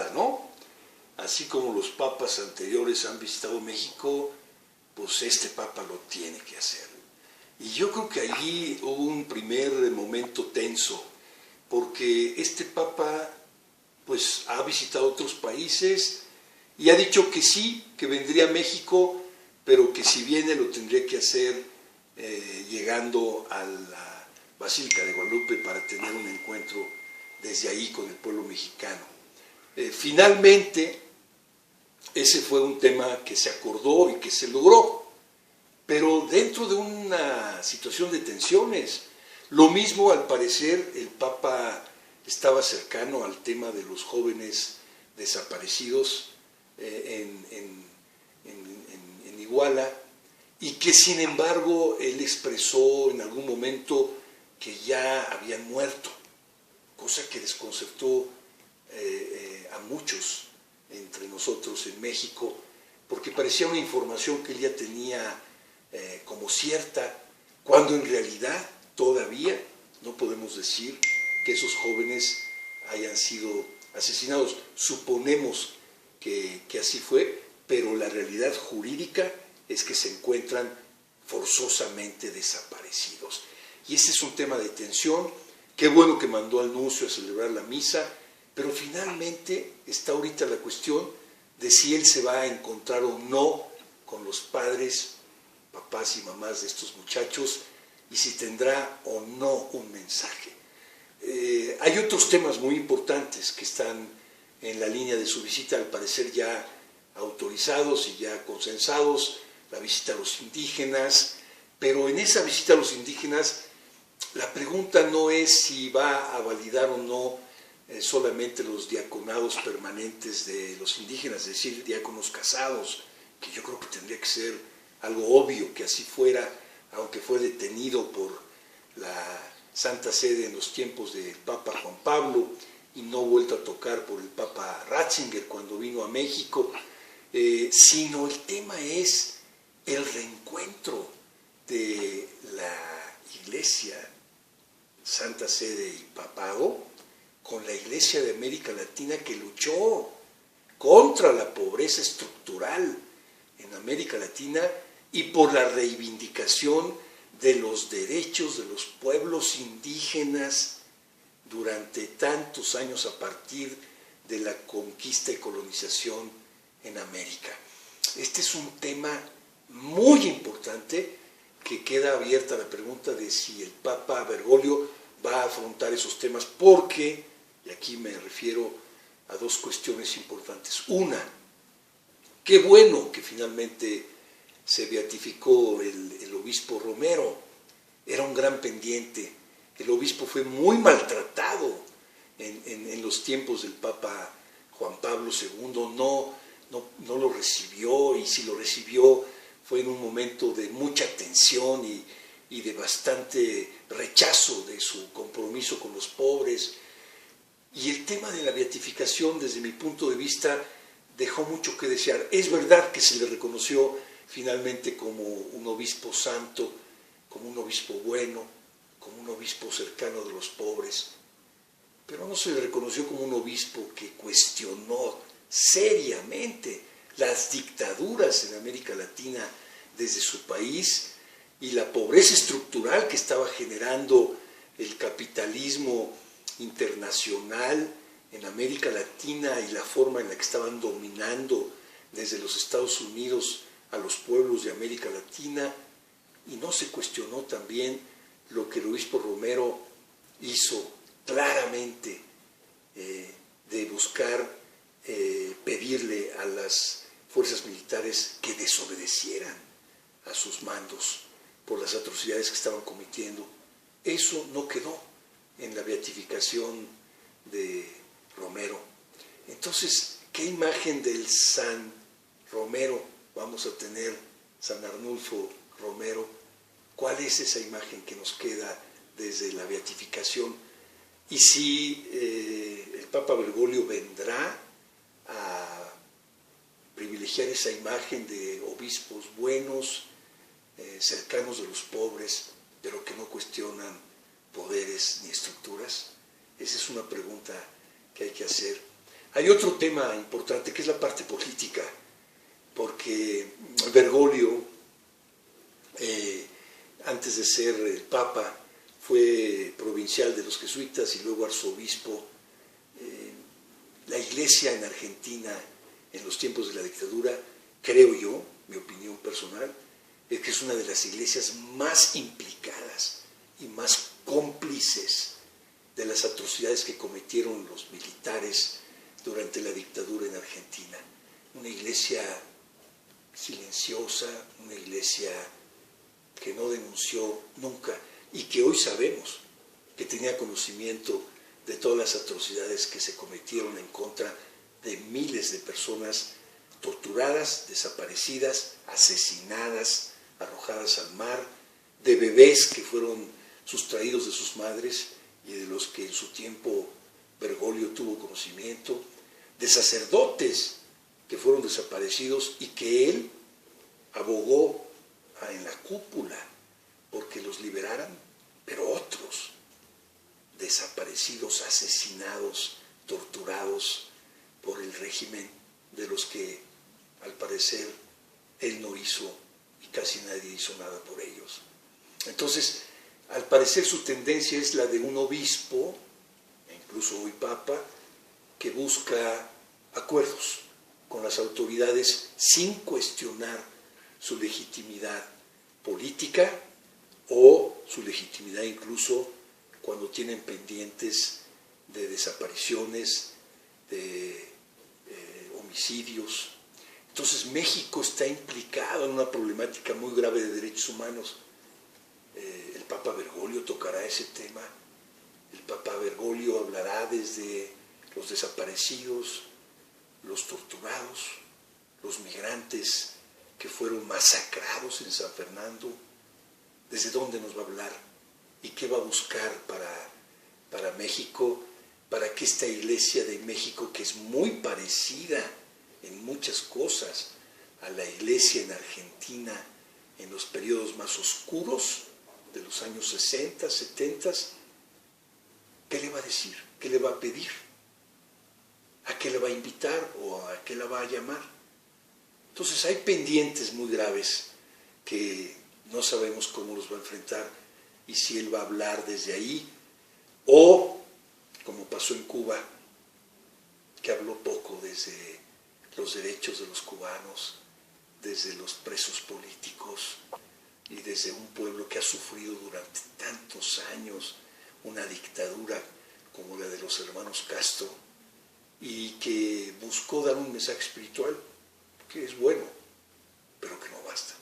pasada, ¿no? Así como los papas anteriores han visitado México, pues este papa lo tiene que hacer. Y yo creo que allí hubo un primer momento tenso, porque este papa pues ha visitado otros países y ha dicho que sí, que vendría a México, pero que si viene lo tendría que hacer llegando a la Basílica de Guadalupe para tener un encuentro desde ahí con el pueblo mexicano. Finalmente, ese fue un tema que se acordó y que se logró, pero dentro de una situación de tensiones. Lo mismo, al parecer, el Papa estaba cercano al tema de los jóvenes desaparecidos en Iguala, y que sin embargo él expresó en algún momento que ya habían muerto, cosa que desconcertó a muchos entre nosotros en México, porque parecía una información que él ya tenía como cierta, cuando en realidad todavía no podemos decir que esos jóvenes hayan sido asesinados. Suponemos que así fue, pero la realidad jurídica es que se encuentran forzosamente desaparecidos. Y ese es un tema de tensión. Qué bueno que mandó al nuncio a celebrar la misa, pero finalmente está ahorita la cuestión de si él se va a encontrar o no con los padres, papás y mamás de estos muchachos, y si tendrá o no un mensaje. Hay otros temas muy importantes que están en la línea de su visita, al parecer ya autorizados y ya consensados, la visita a los indígenas, pero en esa visita a los indígenas la pregunta no es si va a validar o no solamente los diaconados permanentes de los indígenas, es decir, diáconos casados, que yo creo que tendría que ser algo obvio que así fuera, aunque fue detenido por la Santa Sede en los tiempos del Papa Juan Pablo y no vuelto a tocar por el Papa Ratzinger cuando vino a México, sino el tema es el reencuentro de la Iglesia, Santa Sede y Papado, con la Iglesia de América Latina, que luchó contra la pobreza estructural en América Latina y por la reivindicación de los derechos de los pueblos indígenas durante tantos años a partir de la conquista y colonización en América. Este es un tema muy importante que queda abierta la pregunta de si el Papa Bergoglio va a afrontar esos temas, porque, y aquí me refiero a dos cuestiones importantes. Una, qué bueno que finalmente se beatificó el obispo Romero, era un gran pendiente. El obispo fue muy maltratado en los tiempos del Papa Juan Pablo II, no lo recibió, y si lo recibió fue en un momento de mucha tensión y de bastante rechazo de su compromiso con los pobres. Y el tema de la beatificación, desde mi punto de vista, dejó mucho que desear. Es verdad que se le reconoció finalmente como un obispo santo, como un obispo bueno, como un obispo cercano de los pobres, pero no se le reconoció como un obispo que cuestionó seriamente las dictaduras en América Latina desde su país y la pobreza estructural que estaba generando el capitalismo internacional en América Latina y la forma en la que estaban dominando desde los Estados Unidos a los pueblos de América Latina. Y no se cuestionó también lo que el obispo Romero hizo claramente, de buscar pedirle a las fuerzas militares que desobedecieran a sus mandos por las atrocidades que estaban cometiendo. Eso no quedó en la beatificación de Romero. Entonces, ¿qué imagen del San Romero vamos a tener, San Arnulfo Romero? ¿Cuál es esa imagen que nos queda desde la beatificación? Y si el Papa Bergoglio vendrá a privilegiar esa imagen de obispos buenos, cercanos de los pobres, pero que no cuestionan poderes ni estructuras. Esa es una pregunta que hay que hacer. Hay otro tema importante que es la parte política, porque Bergoglio, antes de ser el Papa, fue provincial de los jesuitas y luego arzobispo. La iglesia en Argentina, en los tiempos de la dictadura, creo yo, mi opinión personal, es que es una de las iglesias más implicadas y más cómplices de las atrocidades que cometieron los militares durante la dictadura en Argentina. Una iglesia silenciosa, una iglesia que no denunció nunca y que hoy sabemos que tenía conocimiento de todas las atrocidades que se cometieron en contra de miles de personas torturadas, desaparecidas, asesinadas, arrojadas al mar, de bebés que fueron sustraídos de sus madres y de los que en su tiempo Bergoglio tuvo conocimiento, de sacerdotes que fueron desaparecidos y que él abogó en la cúpula porque los liberaran, pero otros desaparecidos, asesinados, torturados por el régimen, de los que al parecer él no hizo y casi nadie hizo nada por ellos. Entonces, al parecer su tendencia es la de un obispo, e incluso hoy papa, que busca acuerdos con las autoridades sin cuestionar su legitimidad política o su legitimidad incluso cuando tienen pendientes de desapariciones, de homicidios. Entonces México está implicado en una problemática muy grave de derechos humanos. El Papa Bergoglio tocará ese tema. El Papa Bergoglio hablará desde los desaparecidos, los torturados, los migrantes que fueron masacrados en San Fernando. ¿Desde dónde nos va a hablar? ¿Y qué va a buscar para México? Para que esta iglesia de México, que es muy parecida en muchas cosas a la iglesia en Argentina en los periodos más oscuros de los años 60, 70, ¿qué le va a decir? ¿Qué le va a pedir? ¿A qué le va a invitar o a qué la va a llamar? Entonces hay pendientes muy graves que no sabemos cómo los va a enfrentar y si él va a hablar desde ahí o, como pasó en Cuba, que habló poco desde los derechos de los cubanos, desde los presos políticos y desde un pueblo que ha sufrido durante tantos años una dictadura como la de los hermanos Castro y que buscó dar un mensaje espiritual que es bueno, pero que no basta.